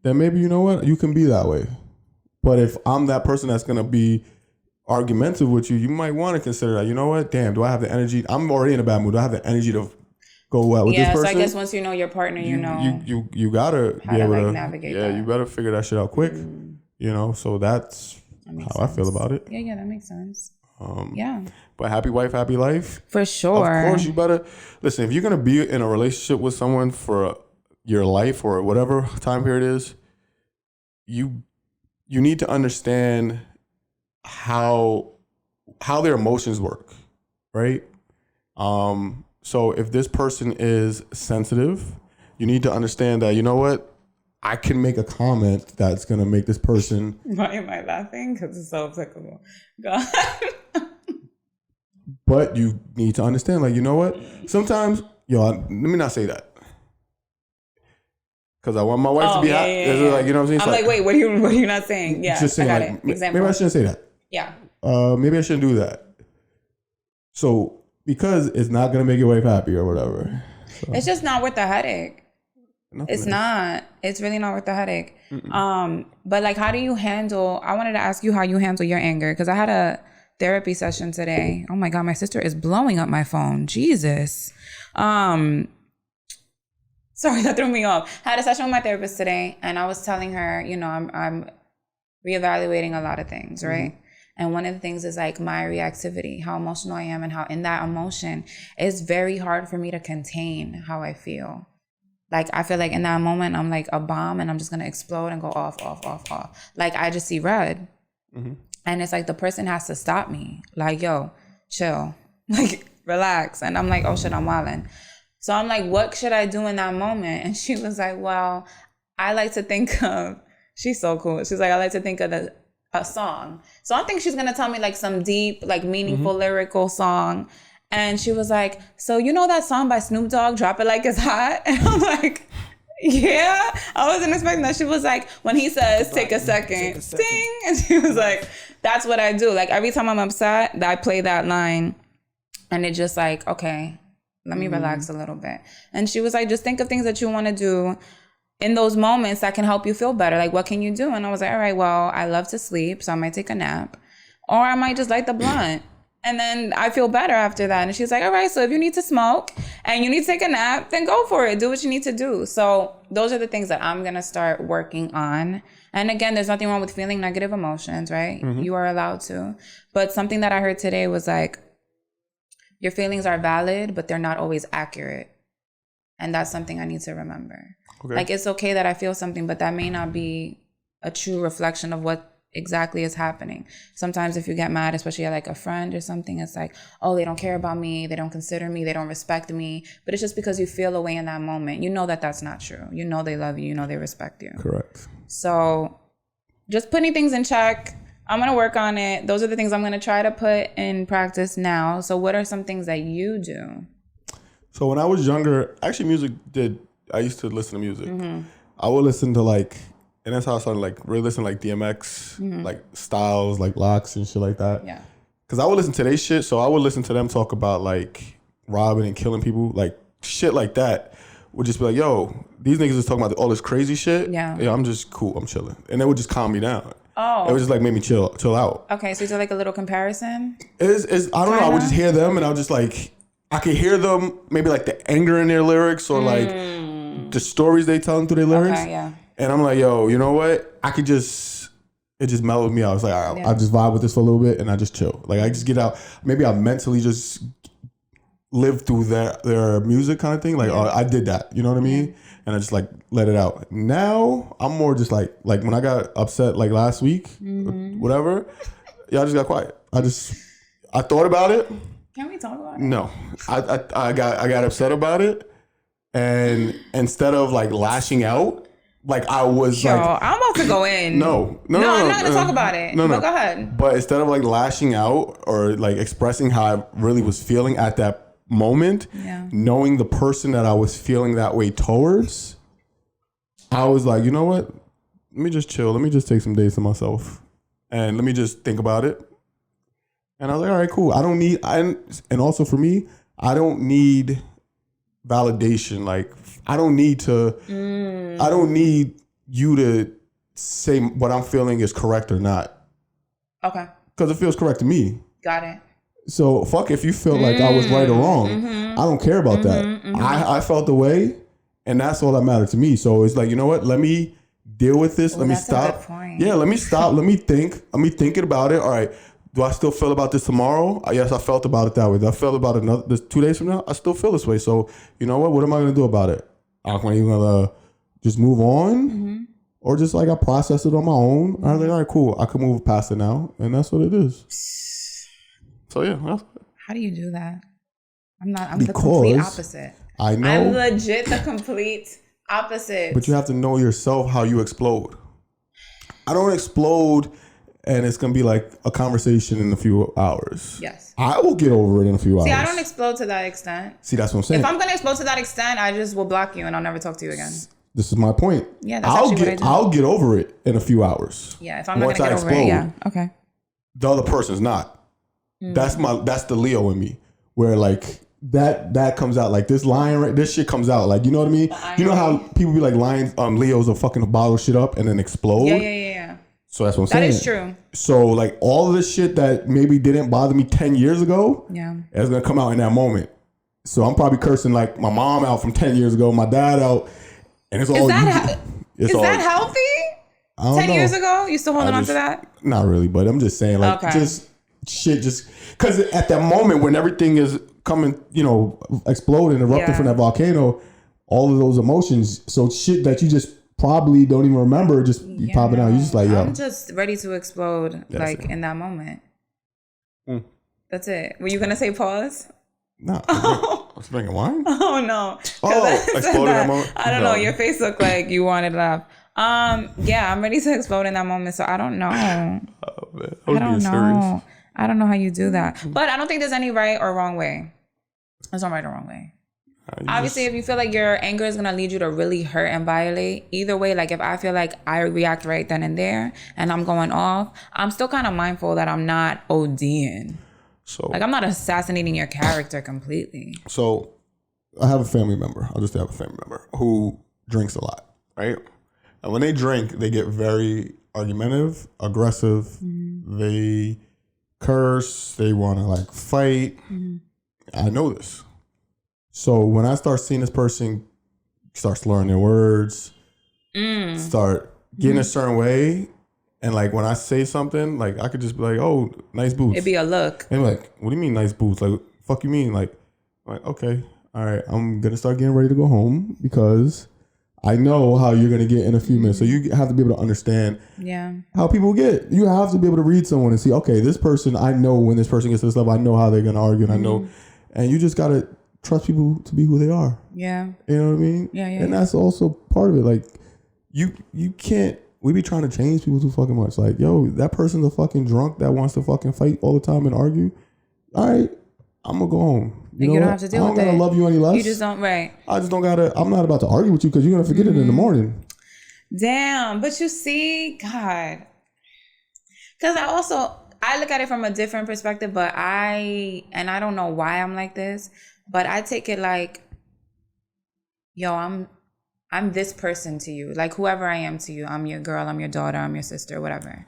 then maybe, you know what, you can be that way. But if I'm that person that's going to be argumentative with you, you might want to consider that, you know what, damn, do I have the energy? I'm already in a bad mood. Do I have the energy to go out with this person? Yeah, so I guess once you know your partner, you know. You got to be able to navigate that. you better figure that shit out quick. You know, so that's how I feel about it. Yeah, that makes sense. Yeah. But happy wife, happy life. For sure. Of course, you better listen. If you're gonna be in a relationship with someone for your life or whatever time period is, you need to understand how their emotions work, right? So if this person is sensitive, you need to understand that, you know what, I can make a comment that's gonna make this person. Why am I laughing? Because it's so applicable. Go ahead. But you need to understand, like, you know what? Sometimes, let me not say that. Because I want my wife to be happy. Yeah. Like, you know what I'm saying? I'm like, wait, what are you not saying? Yeah, just saying, I got like, it. Example. Maybe I shouldn't say that. Yeah. Maybe I shouldn't do that. So, because it's not going to make your wife happy or whatever. So. It's just not worth the headache. It's not. It's really not worth the headache. But like, how do you handle, I wanted to ask you how you handle your anger. Because I had a therapy session today. Oh my God, my sister is blowing up my phone. Jesus. Sorry, that threw me off. I had a session with my therapist today, and I was telling her, you know, I'm reevaluating a lot of things, right? And one of the things is like my reactivity, how emotional I am, and how in that emotion, it's very hard for me to contain how I feel. Like, I feel like in that moment, I'm like a bomb, and I'm just going to explode and go off. Like, I just see red. And it's like the person has to stop me. Like, yo, chill. Like, relax. And I'm like, oh shit, I'm wilding. So I'm like, what should I do in that moment? And she was like, well, I like to think of, she's so cool. She's like, I like to think of a song. So I think she's going to tell me like some deep, like meaningful lyrical song. And she was like, so you know that song by Snoop Dogg, Drop It Like It's Hot? And I'm like, yeah. I wasn't expecting that. She was like, when he says, take a second, sting. And she was like, that's what I do. Like every time I'm upset, I play that line. And it just like, okay, let me relax a little bit. And she was like, just think of things that you want to do in those moments that can help you feel better. Like, what can you do? And I was like, all right, well, I love to sleep, so I might take a nap. Or I might just light the blunt. And then I feel better after that. And she's like, all right, so if you need to smoke and you need to take a nap, then go for it. Do what you need to do. So those are the things that I'm going to start working on. And again, there's nothing wrong with feeling negative emotions, right? You are allowed to. But something that I heard today was like, your feelings are valid, but they're not always accurate. And that's something I need to remember. Okay. Like, it's okay that I feel something, but that may not be a true reflection of what exactly is happening. Sometimes if you get mad, especially at like a friend or something, it's like, oh, they don't care about me. They don't consider me. They don't respect me. But it's just because you feel away in that moment. You know that that's not true. You know they love you. You know they respect you. Correct. So just putting things in check. I'm going to work on it. Those are the things I'm going to try to put in practice now. So what are some things that you do? So when I was younger, actually I used to listen to music. I would listen to like, and that's how I started like really listening to like DMX, like Styles, like Locks and shit like that. Yeah. Cause I would listen to their shit. So I would listen to them talk about like robbing and killing people, like shit like that. Would just be like, yo, these niggas is talking about all this crazy shit. Yeah. I'm just cool. I'm chilling. And it would just calm me down. Oh. It was just like made me chill out. Okay, so you did like a little comparison? I don't know. I would just hear them and I would just like, I could hear them, maybe like the anger in their lyrics or like the stories they telling through their lyrics. Okay, yeah. And I'm like, yo, you know what? It just mellowed me out. It's like, all right, I just vibe with this for a little bit and I just chill. Like I just get out. Maybe I mentally just live through their music kind of thing. Like I did that. You know what I mean? And I just like let it out. Now I'm more just like when I got upset like last week, whatever, I just got quiet. I thought about it. Can we talk about it? No. I got upset about it. And instead of like lashing out, like I was I'm about to go in. No, I'm not gonna talk about it. No, go ahead. But instead of like lashing out or like expressing how I really was feeling at that moment, knowing the person that I was feeling that way towards, I was like, you know what? Let me just chill. Let me just take some days to myself, and let me just think about it. And I was like, all right, cool. And also for me, I don't need validation. Like I don't need you to say what I'm feeling is correct or not. Okay. Because it feels correct to me. Got it. So fuck if you feel like I was right or wrong. I don't care about that. I felt the way, and that's all that mattered to me. So it's like, you know what? Let me deal with this. Let me stop. Yeah, let me stop. Let me think. Let me thinking about it. All right. Do I still feel about this tomorrow? Yes, I felt about it that way. Do I feel about this 2 days from now? I still feel this way. So you know what? What am I going to do about it? Am I gonna just move on, or just like I process it on my own? I was like, all right, cool. I can move past it now, and that's what it is. So yeah. How do you do that? I'm the complete opposite. I know. I'm legit the complete opposite. But you have to know yourself how you explode. I don't explode and it's going to be like a conversation in a few hours. Yes. I will get over it in a few hours. See, I don't explode to that extent. See, that's what I'm saying. If I'm going to explode to that extent, I just will block you and I'll never talk to you again. This is my point. Yeah, that's actually what I do. I'll get over it in a few hours. Yeah, if I'm not going to get over it, yeah. Okay. The other person's not. That's the Leo in me, where like that comes out, like this shit comes out, like, you know what I mean? You know how people be like Leos will fucking bottle shit up and then explode? Yeah. So that's what I'm saying. That is true. So like all of this shit that maybe didn't bother me 10 years ago, it's gonna come out in that moment. So I'm probably cursing like my mom out from 10 years ago, my dad out, and it's all. Is that healthy? 10 years ago, you still holding on to that? Not really, but I'm just saying, like, just because at that moment when everything is coming, exploding, erupting from that volcano, all of those emotions, so shit that you just probably don't even remember, just popping out. You just like, yo, I'm just ready to explode, in that moment. That's it. Were you gonna say pause? No. I was drinking wine. Oh no. Exploding that moment. I don't know. Your face looked like you wanted to laugh. Yeah, I'm ready to explode in that moment. So I don't know. Oh man, I don't know. I don't know how you do that, but I don't think there's any right or wrong way. There's no right or wrong way. Obviously, if you feel like your anger is gonna lead you to really hurt and violate, either way, like if I feel like I react right then and there and I'm going off, I'm still kind of mindful that I'm not ODing. So like I'm not assassinating your character completely. So I have a family member. I'll just have a family member who drinks a lot, right? And when they drink, they get very argumentative, aggressive. They curse. They want to like fight. I know this. So when I start seeing this person start slurring their words, start getting a certain way, and like when I say something, like I could just be like, "Oh, nice boots." It'd be a look. And like, what do you mean nice boots? Like, fuck you mean? Like, okay, all right, I'm gonna start getting ready to go home because I know how you're gonna get in a few minutes. So you have to be able to understand how people get. You have to be able to read someone and see, okay, this person, I know when this person gets to this level, I know how they're gonna argue, and I know, and you just gotta trust people to be who they are. Yeah. You know what I mean? Yeah. And that's also part of it. Like, you can't. We be trying to change people too fucking much. Like, yo, that person's a fucking drunk that wants to fucking fight all the time and argue. All right, I'm gonna go home. You don't have to deal with it. I don't gotta love you any less. You just don't, right? I just don't gotta. I'm not about to argue with you because you're gonna forget it in the morning. Damn, but you see, God, because I look at it from a different perspective. But I don't know why I'm like this, but I take it like, yo, I'm this person to you, like whoever I am to you. I'm your girl, I'm your daughter, I'm your sister, whatever.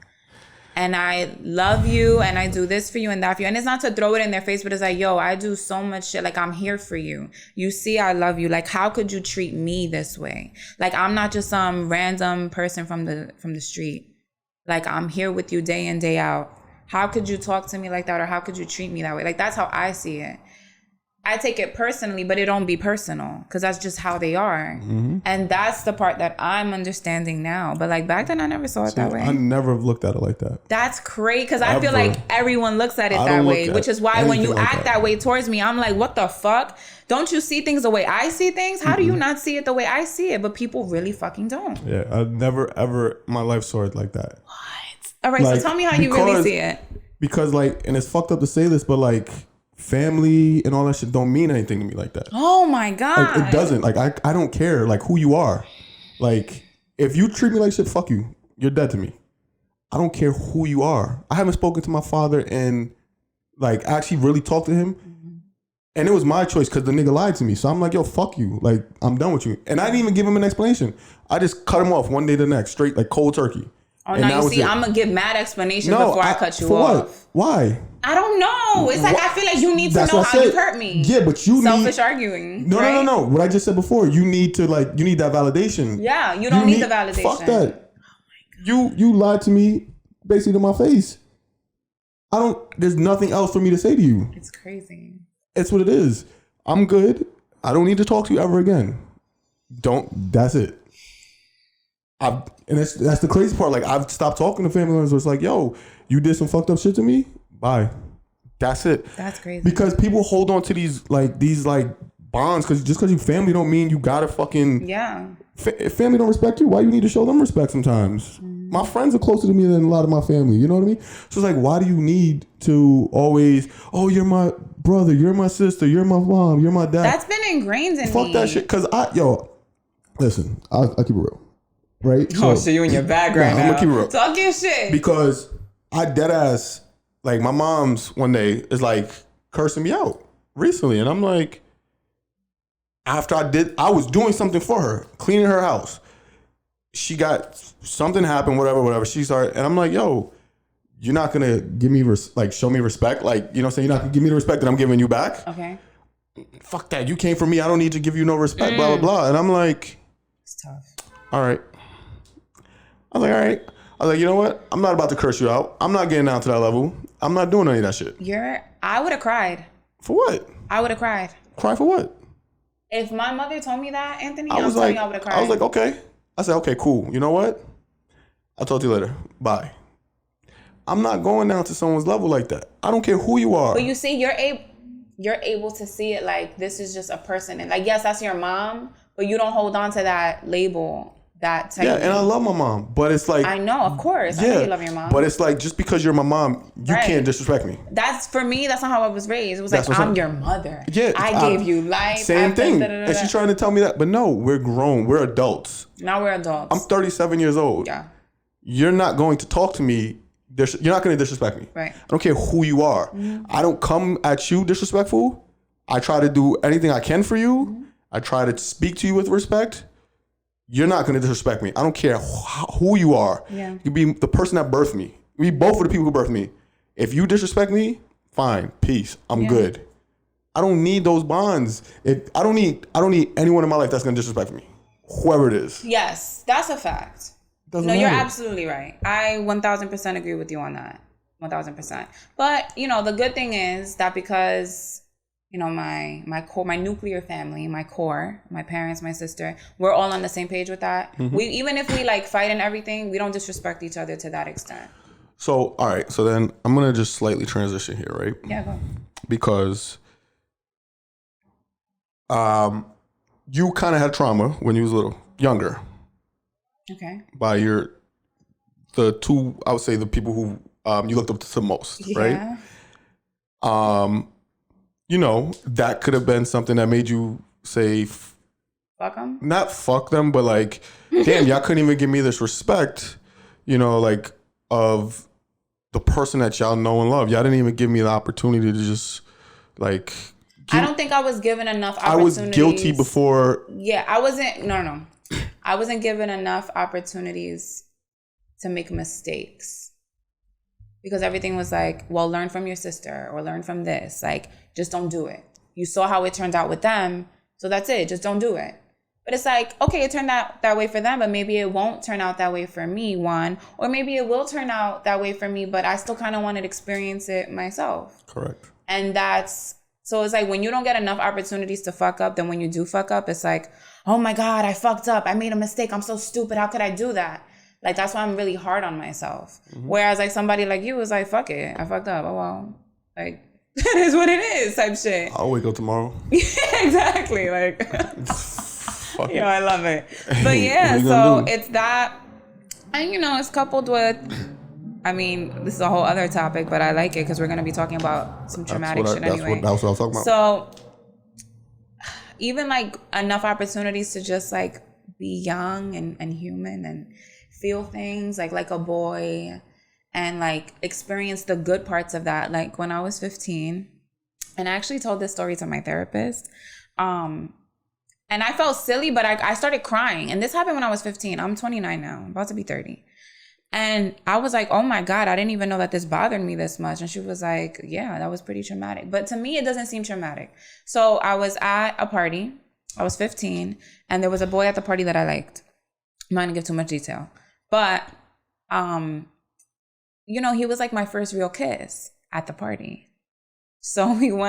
and I love you and I do this for you and that for you. And it's not to throw it in their face, but it's like, yo, I do so much shit. Like, I'm here for you. You see, I love you. Like, how could you treat me this way? Like, I'm not just some random person from the street. Like, I'm here with you day in, day out. How could you talk to me like that? Or how could you treat me that way? Like, that's how I see it. I take it personally, but it don't be personal because that's just how they are. Mm-hmm. And that's the part that I'm understanding now. But like back then, I never saw it that way. I never have looked at it like that. That's crazy because I feel like everyone looks at it that way, which is why when you act that way towards me, I'm like, what the fuck? Don't you see things the way I see things? How do you not see it the way I see it? But people really fucking don't. Yeah, I never ever in my life saw it like that. What? All right, so tell me how you really see it. Because like, and it's fucked up to say this, but like, family and all that shit don't mean anything to me like that. Oh my God. Like, it doesn't. Like, I don't care like who you are. Like, if you treat me like shit, fuck you. You're dead to me. I don't care who you are. I haven't spoken to my father and like actually really talked to him. Mm-hmm. And it was my choice because the nigga lied to me. So I'm like, yo, fuck you. Like, I'm done with you. And I didn't even give him an explanation. I just cut him off one day to the next, straight like cold turkey. Oh, now you see, I'm going to give mad explanations before I cut you off. What? Why? I don't know. It's like, I feel like you need to know how you hurt me. Yeah, but you Selfish arguing. No, right? No. What I just said before, you need to like, you need that validation. Yeah, you don't need the validation. Fuck that. You lied to me basically to my face. There's nothing else for me to say to you. It's crazy. It's what it is. I'm good. I don't need to talk to you ever again. That's it. And that's the crazy part. Like, I've stopped talking to family members. It's like, yo, you did some fucked up shit to me. Bye. That's it. That's crazy. Because people hold on to these bonds because just because you family don't mean you gotta fucking if family don't respect you, why you need to show them respect sometimes? Mm-hmm. My friends are closer to me than a lot of my family. You know what I mean? So it's like, why do you need to always? Oh, you're my brother. You're my sister. You're my mom. You're my dad. That's been ingrained in me. Fuck that shit. Cause listen. I'll keep it real. Right? So you in your bag right now. I'm gonna keep it real. Talk your shit. Because I dead ass, like, my mom's one day is like cursing me out recently. And I'm like, after I was doing something for her, cleaning her house. Something happened, whatever. She started, and I'm like, yo, you're not gonna give me, show me respect. Like, you know what I'm saying? You're not gonna give me the respect that I'm giving you back. Okay. Fuck that. You came for me. I don't need to give you no respect, blah, blah, blah. And I'm like, it's tough. All right. I was like, all right. I was like, you know what? I'm not about to curse you out. I'm not getting down to that level. I'm not doing any of that shit. I would have cried. For what? I would have cried. Cry for what? If my mother told me that, Anthony, I would have cried. I was like, okay. I said, okay, cool. You know what? I'll talk to you later. Bye. I'm not going down to someone's level like that. I don't care who you are. But you see, you're able to see it like this is just a person. And like, yes, that's your mom, but you don't hold on to that label. That type and I love my mom, but it's like, I know, of course, I know you love your mom, but it's like, just because you're my mom, you can't disrespect me. That's for me. That's not how I was raised. It was like, I'm your mother. Yeah, I gave you life. Same thing. And she's trying to tell me that, but no, we're grown. We're adults. Now we're adults. I'm 37 years old. Yeah. You're not going to talk to me. You're not going to disrespect me. Right. I don't care who you are. Mm-hmm. I don't come at you disrespectful. I try to do anything I can for you. Mm-hmm. I try to speak to you with respect. You're not going to disrespect me. I don't care who you are. Yeah. You could be the person that birthed me. We both are the people who birthed me. If you disrespect me, fine, peace. I'm good. I don't need those bonds. I don't need anyone in my life that's going to disrespect me. Whoever it is. Yes, that's a fact. You're absolutely right. I 1000% agree with you on that. 1000%. But, the good thing is that because my core, my nuclear family, my core, my parents, my sister, we're all on the same page with that. Mm-hmm. Even if we fight and everything, we don't disrespect each other to that extent. So, all right. So then I'm going to just slightly transition here, right? Yeah, go. Because you kind of had trauma when you was a little younger. Okay. By the two, I would say the people who you looked up to the most, right? That could have been something that made you say, fuck them? Not fuck them, but like, damn, y'all couldn't even give me this respect, of the person that y'all know and love. Y'all didn't even give me the opportunity to just, I don't think I was given enough opportunities. I was guilty before. Yeah, I wasn't, no. I wasn't given enough opportunities to make mistakes. because everything was like, well, learn from your sister or learn from this. Like, just don't do it. You saw how it turned out with them, so that's it. Just don't do it. But it's like, okay, it turned out that way for them, but maybe it won't turn out that way for me, one. Or maybe it will turn out that way for me, but I still kind of want to experience it myself. Correct. And so it's like when you don't get enough opportunities to fuck up, then when you do fuck up, it's like, oh my God, I fucked up. I made a mistake. I'm so stupid. How could I do that? Like, that's why I'm really hard on myself. Mm-hmm. Whereas like somebody like you is like, fuck it. I fucked up. Oh, well, like, that is what it is type shit. I'll wake up tomorrow. Yeah, exactly. Like, you know, I love it. But yeah, so it's that. And, you know, it's coupled with, I mean, this is a whole other topic, but I like it because we're going to be talking about some traumatic shit anyway. That's what I was talking about. So even like enough opportunities to just like be young and human and feel things like a boy and like experience the good parts of that. Like when I was 15, and I actually told this story to my therapist, and I felt silly, but I started crying. And this happened when I was 15. I'm 29 now, I'm about to be 30. And I was like, oh my God, I didn't even know that this bothered me this much. And she was like, yeah, that was pretty traumatic. But to me, it doesn't seem traumatic. So I was at a party. I was 15. And there was a boy at the party that I liked. I'm not gonna give too much detail. But, you know, he was like my first real kiss at the party. So we were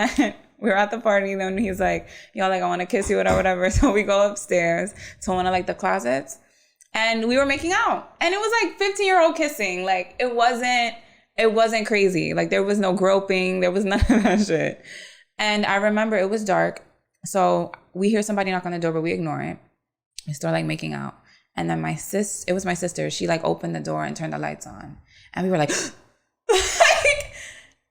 at the party. Then he's like, yo, like, I want to kiss you, whatever. So we go upstairs to one of like the closets. And we were making out. And it was like 15-year-old kissing. Like, it wasn't crazy. Like, there was no groping. There was none of that shit. And I remember it was dark. So we hear somebody knock on the door, but we ignore it. We start like making out. And then it was my sister. She like opened the door and turned the lights on. And we were like,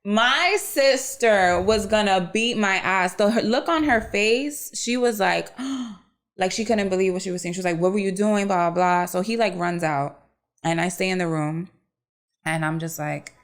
my sister was gonna beat my ass. The look on her face, she was like, like she couldn't believe what she was saying. She was like, what were you doing? Blah, blah, blah. So he like runs out and I stay in the room and I'm just like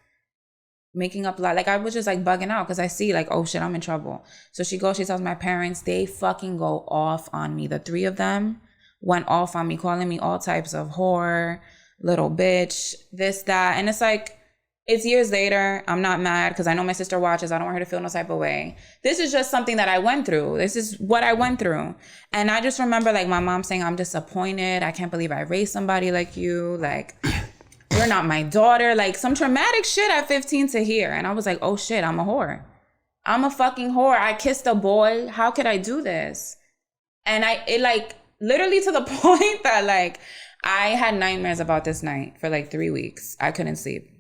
making up like I was just like bugging out because I see like, oh shit, I'm in trouble. So she tells my parents, they fucking go off on me. The three of them went off on me, calling me all types of whore, little bitch, this, that. And it's like, it's years later. I'm not mad because I know my sister watches. I don't want her to feel no type of way. This is just something that I went through. This is what I went through. And I just remember like my mom saying, I'm disappointed. I can't believe I raised somebody like you. Like, you're not my daughter. Like some traumatic shit at 15 to hear. And I was like, oh shit, I'm a whore. I'm a fucking whore. I kissed a boy. How could I do this? And it like literally to the point that like I had nightmares about this night for like 3 weeks. I couldn't sleep.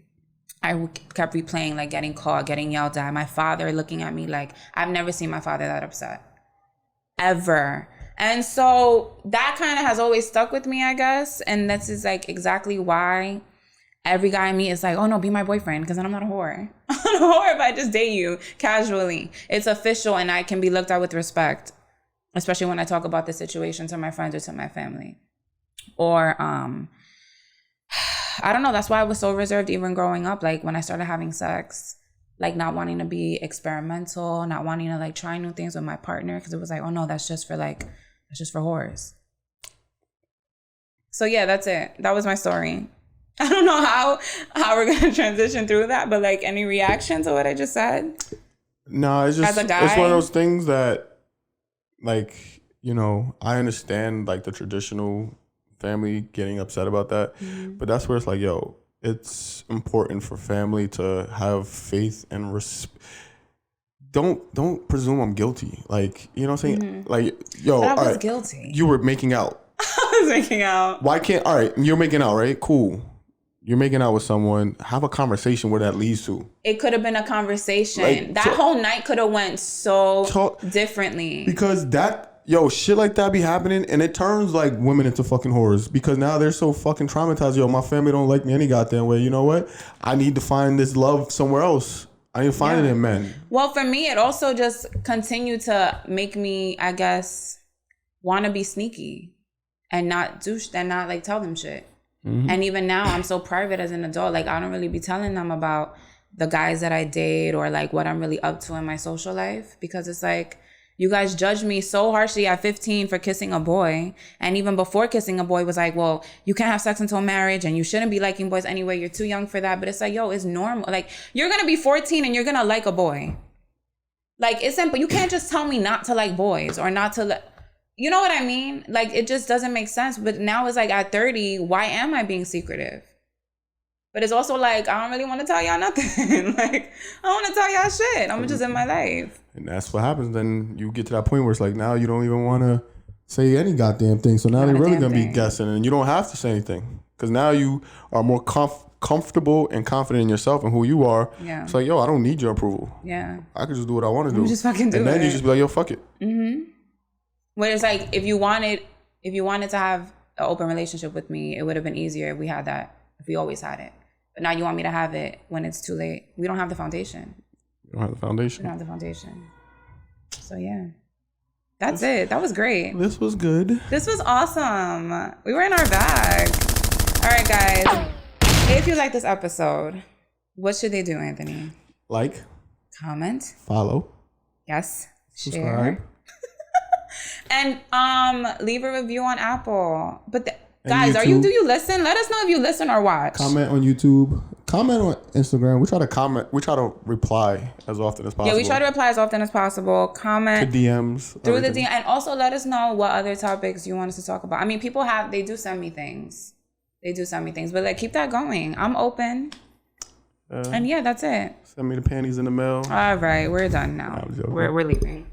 I kept replaying, like getting caught, getting yelled at. My father looking at me like, I've never seen my father that upset. Ever. And so that kind of has always stuck with me, I guess. And this is like exactly why every guy I meet is like, oh no, be my boyfriend, because then I'm not a whore. I'm not a whore if I just date you casually. It's official and I can be looked at with respect, especially when I talk about the situation to my friends or to my family. Or, I don't know. That's why I was so reserved even growing up. Like when I started having sex, like not wanting to be experimental, not wanting to like try new things with my partner. Cause it was like, oh no, that's just for whores. So yeah, that's it. That was my story. I don't know how we're going to transition through that, but like any reaction to what I just said? No, it's just, as a guy? It's one of those things that like, you know, I understand like the traditional family getting upset about that, but that's where it's like, yo, it's important for family to have faith and respect. Don't presume I'm guilty. Like, you know what I'm saying? Like, yo, but I was guilty. You were making out. I was making out. Why can't? All right, you're making out, right? Cool. You're making out with someone. Have a conversation where that leads to. It could have been a conversation. Like, that whole night could have went so differently. Because shit like that be happening, and it turns like women into fucking whores because now they're so fucking traumatized. Yo, my family don't like me any goddamn way. You know what? I need to find this love somewhere else. I need to find it in men. Well, for me, it also just continued to make me, I guess, want to be sneaky and not like tell them shit. Mm-hmm. And even now, I'm so private as an adult. Like, I don't really be telling them about the guys that I date or like what I'm really up to in my social life because it's like, You guys judged me so harshly at 15 for kissing a boy. And even before kissing a boy was like, well, you can't have sex until marriage and you shouldn't be liking boys anyway. You're too young for that. But it's like, yo, it's normal. Like, you're going to be 14 and you're going to like a boy. Like, it's simple. You can't just tell me not to like boys or not to you know what I mean? Like, it just doesn't make sense. But now it's like at 30, why am I being secretive? But it's also like, I don't really want to tell y'all nothing. Like, I don't want to tell y'all shit. I'm just in my life. And that's what happens. Then you get to that point where it's like, now you don't even want to say any goddamn thing. So now they're really going to be guessing. And you don't have to say anything. Because now you are more comfortable and confident in yourself and who you are. Yeah. It's like, yo, I don't need your approval. Yeah. I could just do what I want to do. Just fucking do it. And then you just be like, yo, fuck it. Mm-hmm. Where it's like, if you wanted to have an open relationship with me, it would have been easier if we had that, if we always had it. But now you want me to have it when it's too late. We don't have the foundation. You don't have the foundation. We don't have the foundation. So yeah. That's it. That was great. This was good. This was awesome. We were in our bag. All right, guys. If you like this episode, what should they do, Anthony? Like. Comment. Follow. Yes. Subscribe. Share. And leave a review on Apple. But guys, do you listen? Let us know if you listen or watch. Comment on YouTube. Comment on Instagram. We try to comment. We try to reply as often as possible. Yeah, we try to reply as often as possible. Comment to DMs. Through the DM. And also let us know what other topics you want us to talk about. I mean, people they do send me things. But like, keep that going. I'm open. And yeah, that's it. Send me the panties in the mail. All right, we're done now. We're leaving.